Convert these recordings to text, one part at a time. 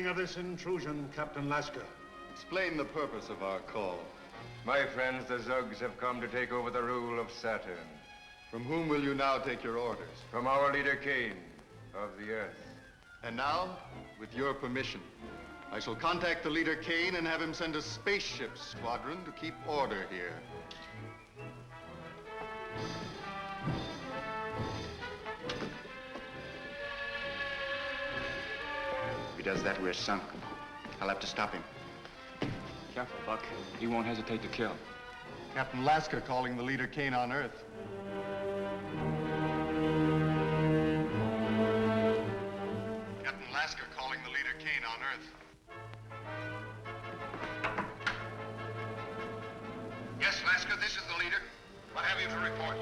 of this intrusion, Captain Lasker? Explain the purpose of our call. My friends, the Zuggs have come to take over the rule of Saturn. From whom will you now take your orders? From our leader, Kane, of the Earth. And now, with your permission, I shall contact the leader, Kane, and have him send a spaceship squadron to keep order here. If he does that, we're sunk. I'll have to stop him. Careful, Buck. He won't hesitate to kill. Captain Lasker calling the leader, Kane, on Earth. Captain Lasker calling the leader, Kane, on Earth. Yes, Lasker, this is the leader. What have you to report?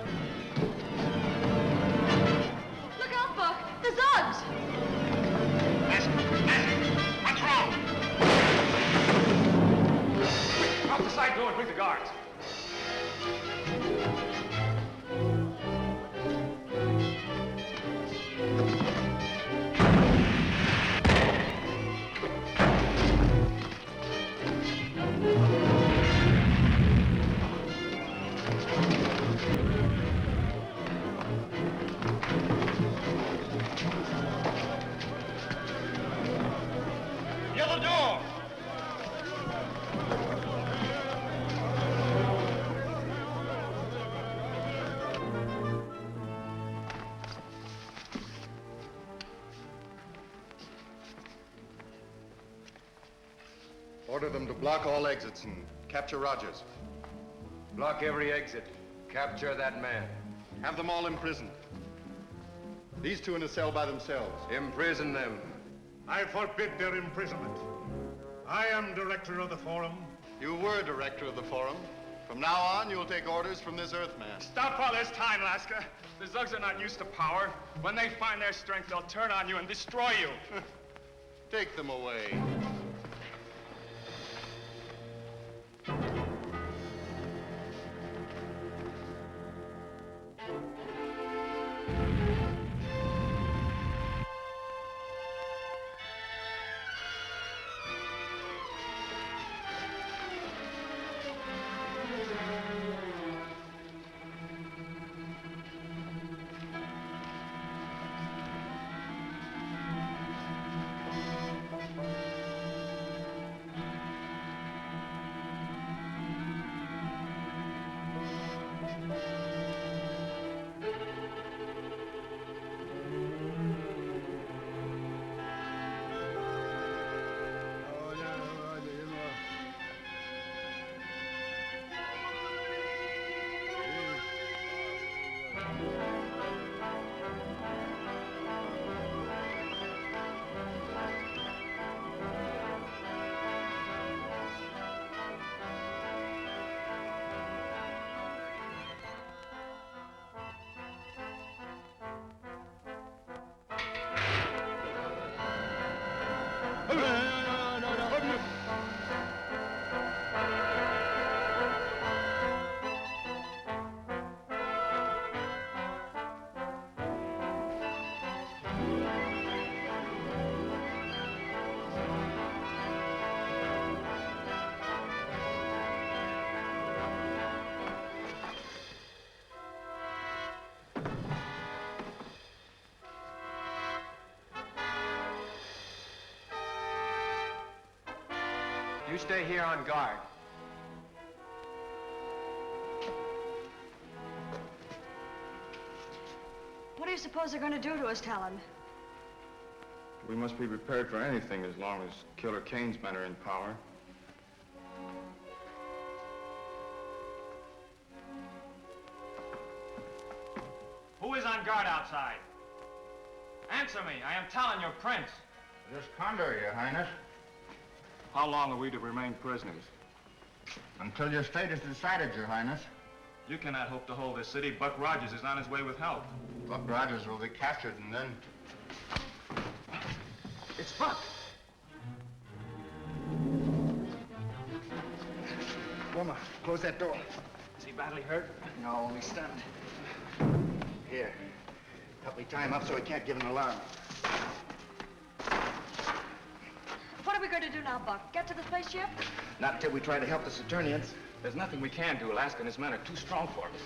Look out, Buck! The Zuggs! What's wrong? Out the side door and bring the guards. Order them to block all exits and capture Rogers. Block every exit. Capture that man. Have them all imprisoned. These two in a cell by themselves. Imprison them. I forbid their imprisonment. I am director of the Forum. You were director of the Forum. From now on, you'll take orders from this Earthman. Stop while there's time, Lasker. The Zuggs are not used to power. When they find their strength, they'll turn on you and destroy you. Take them away. You stay here on guard. What do you suppose they're going to do to us, Talon? We must be prepared for anything as long as Killer Kane's men are in power. Who is on guard outside? Answer me. I am Talon, your prince. This Condor, Your Highness. How long are we to remain prisoners? Until your fate is decided, Your Highness. You cannot hope to hold this city. Buck Rogers is on his way with help. Buck Rogers will be captured and then... It's Buck! Wilma, close that door. Is he badly hurt? No, only stunned. Here, help me tie him up so he can't give an alarm. we going to do now, Buck? Get to the spaceship? Not until we try to help the Saturnians. There's nothing we can do. Alaska and his men are too strong for us.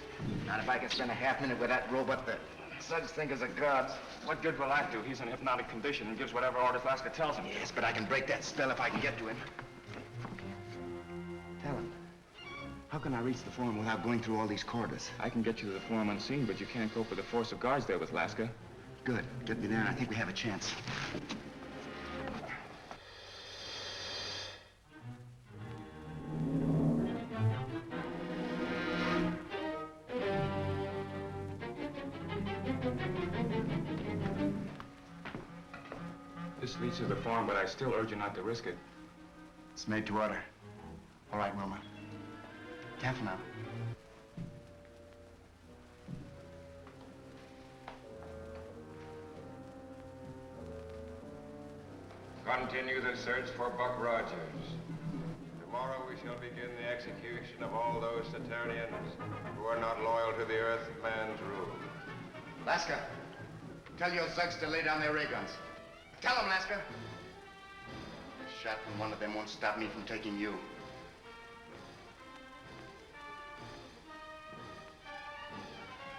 Not if I can spend a half minute with that robot that Zuggs think is a god. What good will that do? He's in hypnotic condition and gives whatever orders Alaska tells him. Yes, but I can break that spell if I can get to him. Tell him. How can I reach the forum without going through all these corridors? I can get you to the forum unseen, but you can't cope with the force of guards there with Alaska. Good. Get me there and I think we have a chance. This leads to the forum, but I still urge you not to risk it. It's made to order. All right, Wilma. Careful now. Continue the search for Buck Rogers. Tomorrow we shall begin the execution of all those Saturnians who are not loyal to the Earthman's rule. Laska, tell your Zuggs to lay down their ray guns. Tell them, Laska. A shot from one of them won't stop me from taking you.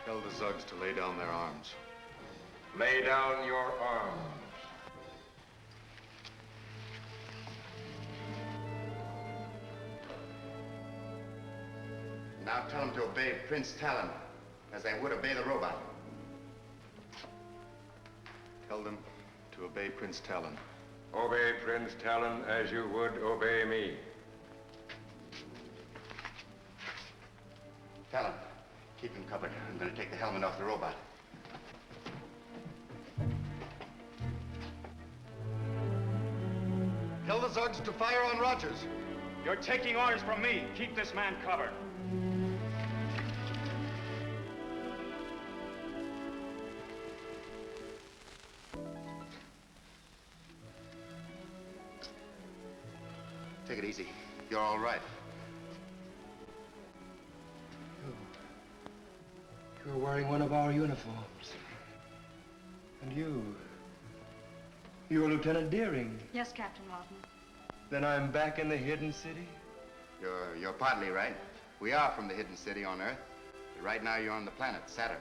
Tell the Zuggs to lay down their arms. Lay down your arms. Now tell them to obey Prince Talon, as they would obey the robot. Tell them to obey Prince Talon. Obey Prince Talon as you would obey me. Talon, keep him covered. I'm going to take the helmet off the robot. Tell the Zuggs to fire on Rogers. You're taking orders from me. Keep this man covered. Take it easy. You're all right. You're wearing one of our uniforms. And you're Lieutenant Deering. Yes, Captain Lawton. Then I'm back in the hidden city? You're partly right. We are from the hidden city on Earth. But right now you're on the planet, Saturn.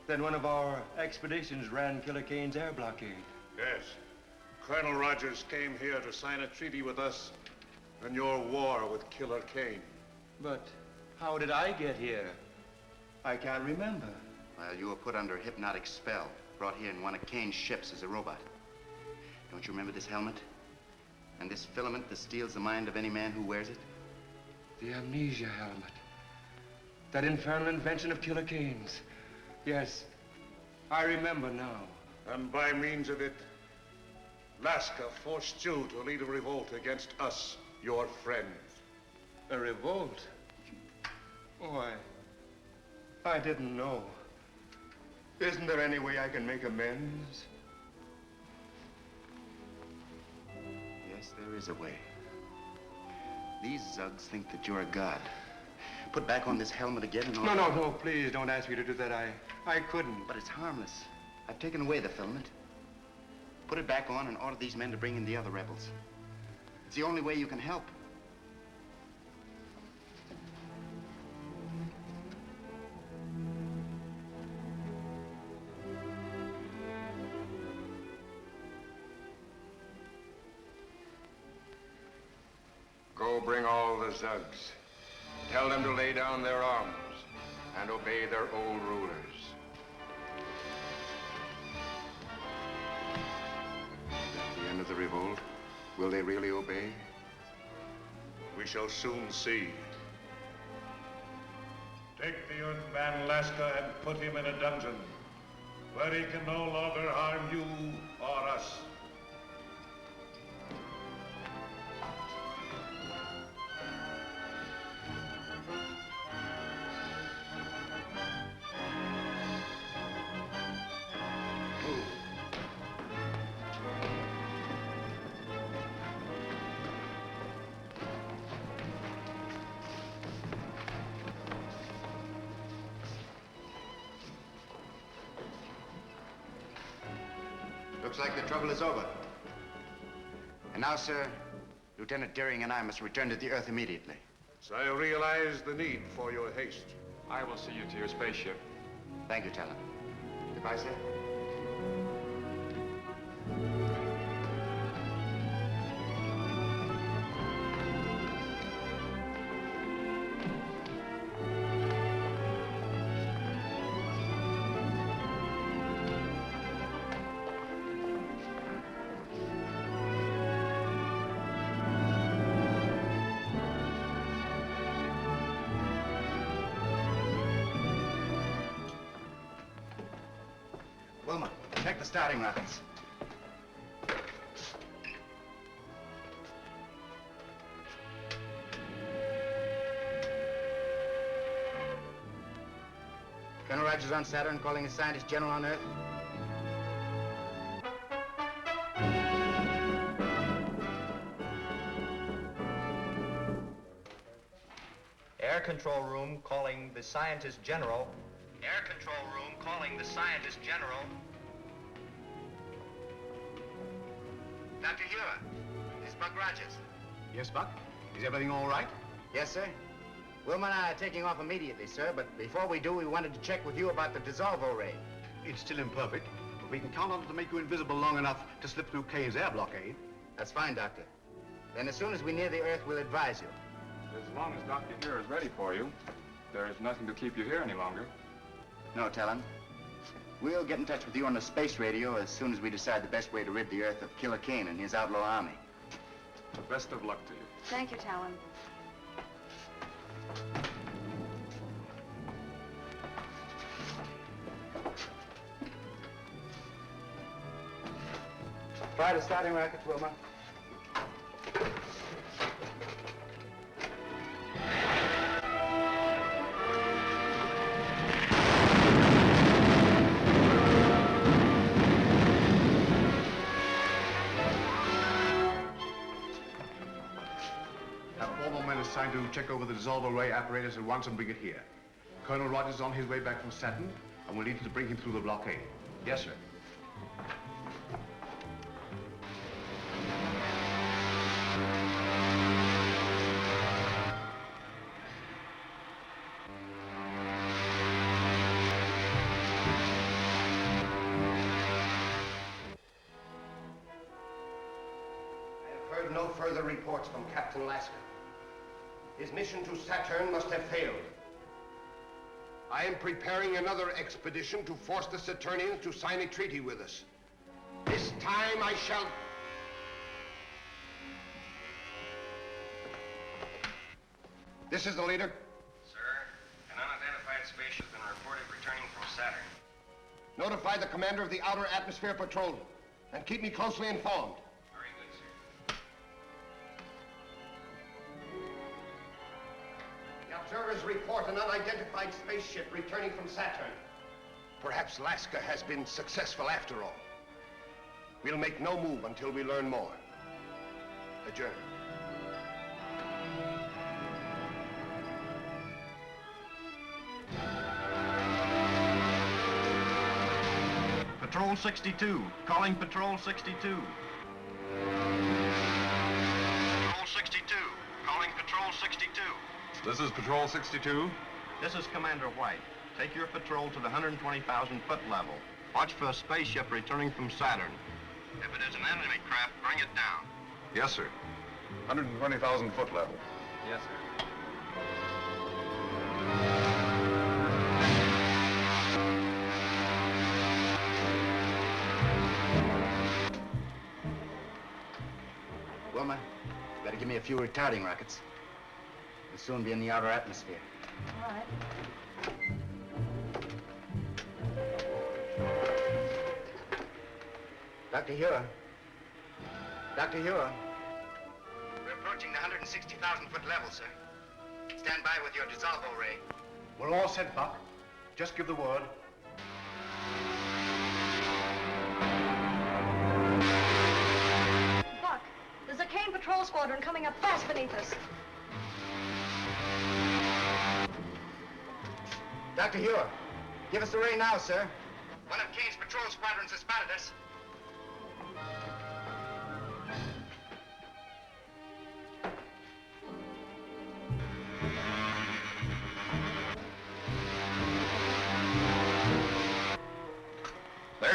Then one of our expeditions ran Killer Kane's air blockade. Yes. Colonel Rogers came here to sign a treaty with us on your war with Killer Kane. But how did I get here? I can't remember. Well, you were put under a hypnotic spell, brought here in one of Kane's ships as a robot. Don't you remember this helmet? And this filament that steals the mind of any man who wears it? The amnesia helmet. That infernal invention of Killer Kane's. Yes, I remember now. And by means of it, Laska forced you to lead a revolt against us, your friends. A revolt? Oh, I didn't know. Isn't there any way I can make amends? Yes, there is a way. These Zuggs think that you're a god. Put back on this helmet again and all... No, please don't ask me to do that. I couldn't. But it's harmless. I've taken away the filament. Put it back on and order these men to bring in the other rebels. It's the only way you can help. Go bring all the Zuggs. Tell them to lay down their arms and obey their old rulers. At the end of the revolt, will they really obey? We shall soon see. Take the Earthman Laska and put him in a dungeon where he can no longer harm you or us. Looks like the trouble is over. And now, sir, Lieutenant Deering and I must return to the Earth immediately. So I realize the need for your haste. I will see you to your spaceship. Thank you, Talon. Goodbye, sir. Wilma, check the starting rockets. Colonel Rogers on Saturn calling a scientist general on Earth. Air control room calling the scientist general. Air control room calling the scientist general. Dr. Hewer, this is Buck Rogers. Yes, Buck? Is everything all right? Yes, sir. Wilma and I are taking off immediately, sir, but before we do, we wanted to check with you about the dissolvo ray. It's still imperfect, but we can count on it to make you invisible long enough to slip through Kane's air blockade. That's fine, Doctor. Then as soon as we near the Earth, we'll advise you. As long as Dr. Here is ready for you, there is nothing to keep you here any longer. No, Talon. We'll get in touch with you on the space radio as soon as we decide the best way to rid the Earth of Killer Kane and his outlaw army. Best of luck to you. Thank you, Talon. Fire the starting rockets, Wilma. Have 4 more men assigned to check over the dissolver ray apparatus at once and bring it here. Colonel Rogers is on his way back from Saturn, and we'll need to bring him through the blockade. Yes, sir. I have heard no further reports from Captain Lasker. His mission to Saturn must have failed. I am preparing another expedition to force the Saturnians to sign a treaty with us. This time I shall... This is the leader. Sir, an unidentified spaceship has been reported returning from Saturn. Notify the commander of the Outer Atmosphere Patrol and keep me closely informed. Very good, sir. The observers report an unidentified spaceship returning from Saturn. Perhaps Lasker has been successful after all. We'll make no move until we learn more. Adjourn. Patrol 62, calling Patrol 62. Patrol 62, calling Patrol 62. This is Patrol 62. This is Commander White. Take your patrol to the 120,000-foot level. Watch for a spaceship returning from Saturn. If it is an enemy craft, bring it down. Yes, sir. 120,000 foot level. Yes, sir. Wilma, better give me a few retarding rockets. We'll soon be in the outer atmosphere. All right. Dr. Hewer. Dr. Hewer. We're approaching the 160,000-foot level, sir. Stand by with your dissolvo ray. We're all set, Buck. Just give the word. Buck, there's a Kane patrol squadron coming up fast beneath us. Dr. Hewer, give us the ray now, sir. One of Kane's patrol squadrons has spotted us.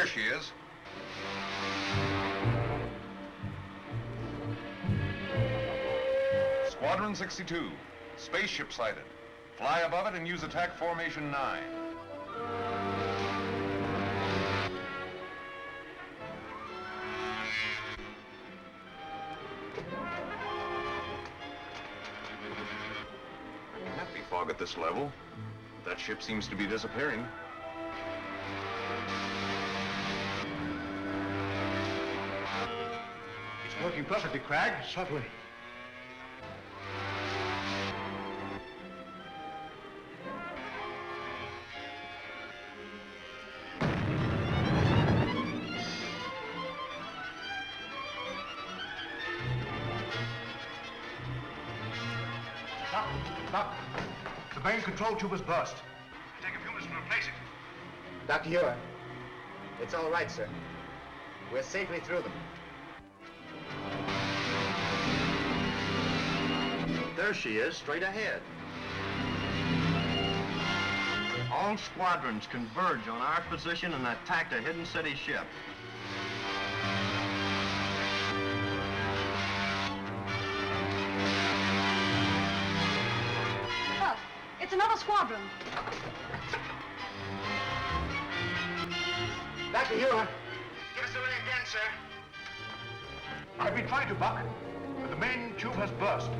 There she is. Squadron 62. Spaceship sighted. Fly above it and use attack formation 9. Can't be fog at this level. That ship seems to be disappearing. It's working perfectly, Crag. Certainly. Doc, the main control tube has burst. It'll take a few minutes to replace it. Dr. Ewer, it's all right, sir. We're safely through them. There she is, straight ahead. All squadrons converge on our position and attack the hidden city ship. Look, it's another squadron. Dr. Ewer, give us a ring again, sir. I've been trying to, Buck, but the main tube has burst.